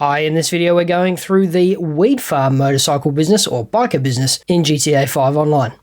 Hi, in this video we're going through the weed farm motorcycle business or biker business in GTA 5 Online.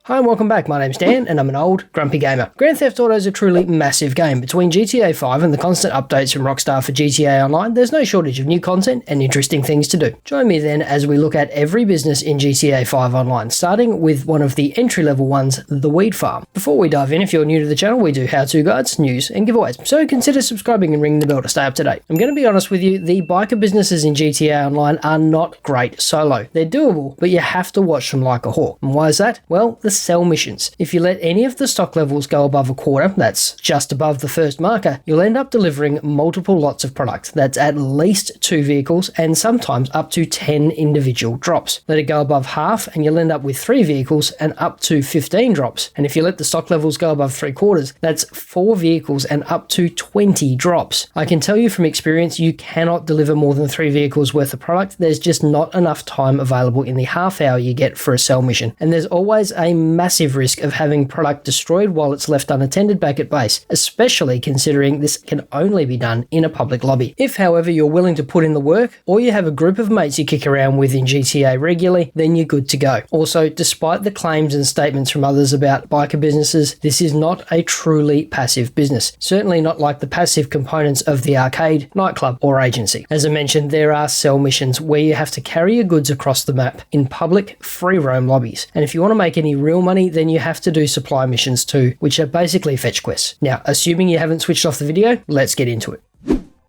Hi and welcome back, my name's Dan and I'm an old grumpy gamer. Grand Theft Auto is a truly massive game. Between GTA 5 and the constant updates from Rockstar for GTA Online, there's no shortage of new content and interesting things to do. Join me then as we look at every business in GTA 5 Online, starting with one of the entry-level ones, the weed farm. Before we dive in, if you're new to the channel, we do how-to guides, news and giveaways, so consider subscribing and ringing the bell to stay up to date. I'm going to be honest with you, the biker businesses in GTA Online are not great solo. They're doable, but you have to watch them like a hawk. And why is that? Well, the sell missions. If you let any of the stock levels go above a quarter, that's just above the first marker, you'll end up delivering multiple lots of product. That's at least 2 vehicles and sometimes up to 10 individual drops. Let it go above half and you'll end up with 3 vehicles and up to 15 drops. And if you let the stock levels go above 3/4, that's 4 vehicles and up to 20 drops. I can tell you from experience, you cannot deliver more than 3 vehicles worth of product. There's just not enough time available in the half hour you get for a sell mission. And there's always a massive risk of having product destroyed while it's left unattended back at base, especially considering this can only be done in a public lobby. If, however, you're willing to put in the work, or you have a group of mates you kick around with in GTA regularly, then you're good to go. Also, despite the claims and statements from others about biker businesses, this is not a truly passive business. Certainly not like the passive components of the arcade, nightclub, or agency. As I mentioned, there are sell missions where you have to carry your goods across the map in public, free roam lobbies. And if you want to make any real money, then you have to do supply missions too, which are basically fetch quests. Now, assuming you haven't switched off the video, let's get into it.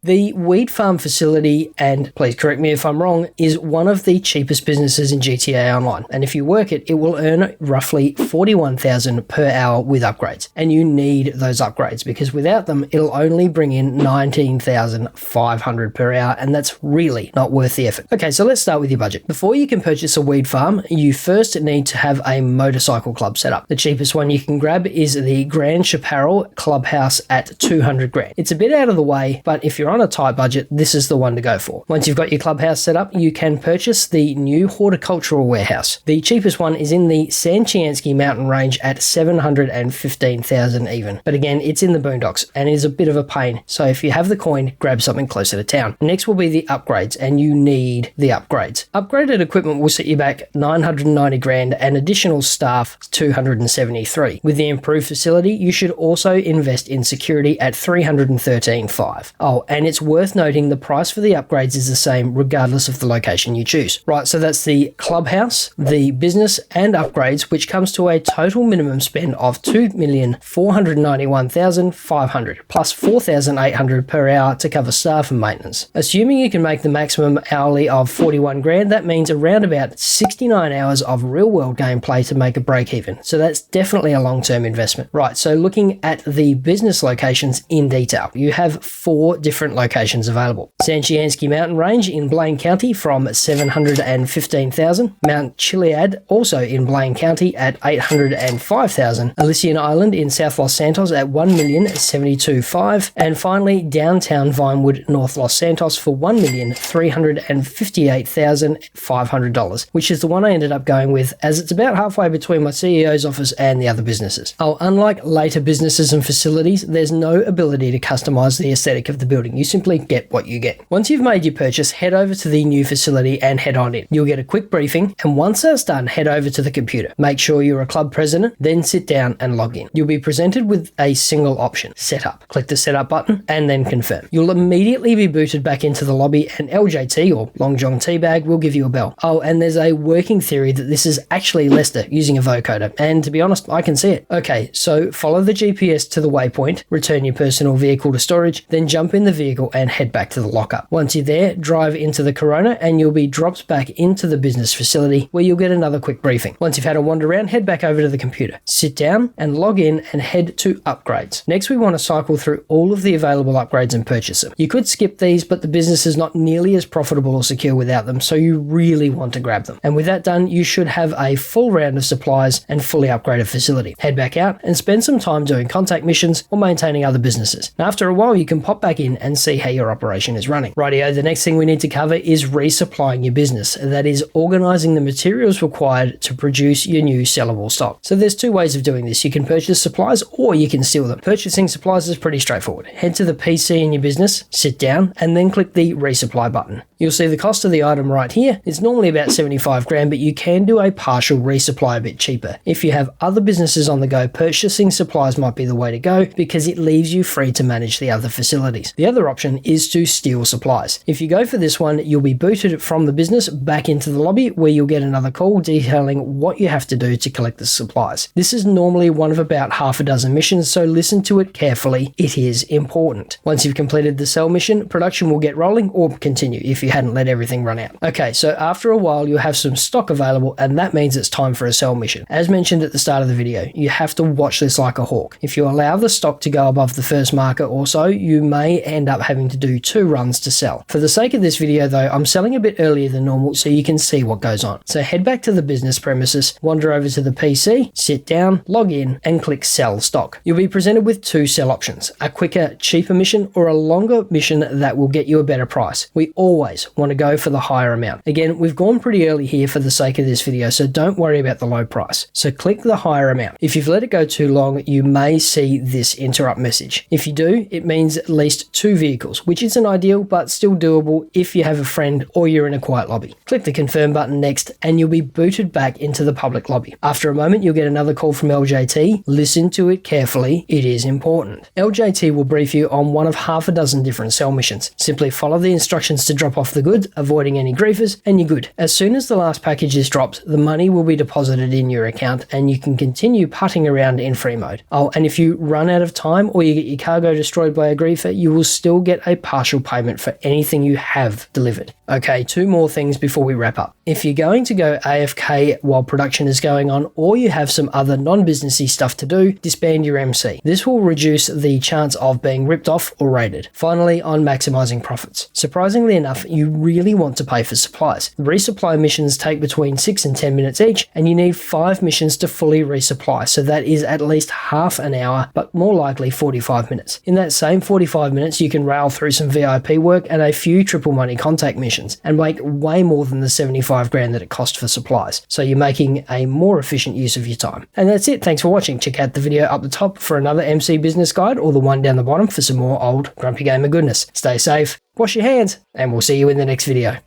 The weed farm facility, and please correct me if I'm wrong, is one of the cheapest businesses in GTA Online. And if you work it, it will earn roughly $41,000 per hour with upgrades. And you need those upgrades because without them, it'll only bring in $19,500 per hour. And that's really not worth the effort. Okay, so let's start with your budget. Before you can purchase a weed farm, you first need to have a motorcycle club set up. The cheapest one you can grab is the Grand Chaparral Clubhouse at 200 grand. It's a bit out of the way, but if you're on a tight budget, this is the one to go for. Once you've got your clubhouse set up, you can purchase the new horticultural warehouse. The cheapest one is in the San Andreas mountain range at 715,000 even. But again, it's in the boondocks and is a bit of a pain. So if you have the coin, grab something closer to town. Next will be the upgrades, and you need the upgrades. Upgraded equipment will set you back 990 grand and additional staff 273. With the improved facility, you should also invest in security at 313.5. Oh, and it's worth noting the price for the upgrades is the same regardless of the location you choose. Right, so that's the clubhouse, the business and upgrades, which comes to a total minimum spend of $2,491,500 plus $4,800 per hour to cover staff and maintenance. Assuming you can make the maximum hourly of 41 grand, that means around about 69 hours of real world gameplay to make a break even. So that's definitely a long-term investment. Right, so looking at the business locations in detail, you have 4 different locations available. San Andreas mountain range in Blaine County from 715,000. Mount Chiliad also in Blaine County at 805,000. Elysian Island in South Los Santos at 1,072,500. And finally, downtown Vinewood, North Los Santos for $1,358,500, which is the one I ended up going with as it's about halfway between my CEO's office and the other businesses. Oh, unlike later businesses and facilities, there's no ability to customize the aesthetic of the building. You simply get what you get. Once you've made your purchase, head over to the new facility and head on in. You'll get a quick briefing, and once that's done, head over to the computer. Make sure you're a club president, then sit down and log in. You'll be presented with a single option, setup. Click the setup button and then confirm. You'll immediately be booted back into the lobby, and LJT or Long John Teabag will give you a bell. Oh, and there's a working theory that this is actually Lester using a vocoder, and to be honest, I can see it. Okay, so follow the GPS to the waypoint, return your personal vehicle to storage, then jump in the vehicle and head back to the lockup. Once you're there, drive into the Corona and you'll be dropped back into the business facility where you'll get another quick briefing. Once you've had a wander around, head back over to the computer, sit down and log in and head to upgrades. Next, we want to cycle through all of the available upgrades and purchase them. You could skip these, but the business is not nearly as profitable or secure without them, so you really want to grab them. And with that done, you should have a full round of supplies and fully upgraded facility. Head back out and spend some time doing contact missions or maintaining other businesses. And after a while, you can pop back in and see how your operation is running. Rightio, the next thing we need to cover is resupplying your business. That is organizing the materials required to produce your new sellable stock. So there's two ways of doing this. You can purchase supplies or you can steal them. Purchasing supplies is pretty straightforward. Head to the PC in your business, sit down, and then click the resupply button. You'll see the cost of the item right here. It's normally about 75 grand, but you can do a partial resupply a bit cheaper. If you have other businesses on the go, purchasing supplies might be the way to go because it leaves you free to manage the other facilities. The other option is to steal supplies. If you go for this one, you'll be booted from the business back into the lobby where you'll get another call detailing what you have to do to collect the supplies. This is normally one of about half a dozen missions, so listen to it carefully. It is important. Once you've completed the sell mission, production will get rolling or continue if you hadn't let everything run out. Okay, so after a while you'll have some stock available, and that means it's time for a sell mission. As mentioned at the start of the video, you have to watch this like a hawk. If you allow the stock to go above the first marker or so, you may end up having to do 2 runs to sell. For the sake of this video though, I'm selling a bit earlier than normal so you can see what goes on. So head back to the business premises, wander over to the PC, sit down, log in, and click sell stock. You'll be presented with 2 sell options, a quicker, cheaper mission or a longer mission that will get you a better price. We always want to go for the higher amount. Again, we've gone pretty early here for the sake of this video, so don't worry about the low price. So click the higher amount. If you've let it go too long, you may see this interrupt message. If you do, it means at least 2 vehicles, which isn't ideal, but still doable if you have a friend or you're in a quiet lobby. Click the confirm button next, and you'll be booted back into the public lobby. After a moment, you'll get another call from LJT. Listen to it carefully. It is important. LJT will brief you on one of half a dozen different sell missions. Simply follow the instructions to drop off the goods, avoiding any griefers, and you're good. As soon as the last package is dropped, the money will be deposited in your account and you can continue putting around in free mode. Oh, and if you run out of time or you get your cargo destroyed by a griefer, you will still get a partial payment for anything you have delivered. Okay, 2 more things before we wrap up. If you're going to go AFK while production is going on, or you have some other non-businessy stuff to do, disband your MC. This will reduce the chance of being ripped off or raided. Finally, on maximizing profits. Surprisingly enough, you really want to pay for supplies. The resupply missions take between 6 and 10 minutes each, and you need 5 missions to fully resupply, so that is at least half an hour, but more likely 45 minutes. In that same 45 minutes, you can rail through some VIP work and a few triple money contact missions, and make way more than the 75 grand that it cost for supplies. So you're making a more efficient use of your time. And that's it. Thanks for watching. Check out the video up the top for another MC business guide, or the one down the bottom for some more old Grumpy Gamer goodness. Stay safe, wash your hands, and we'll see you in the next video.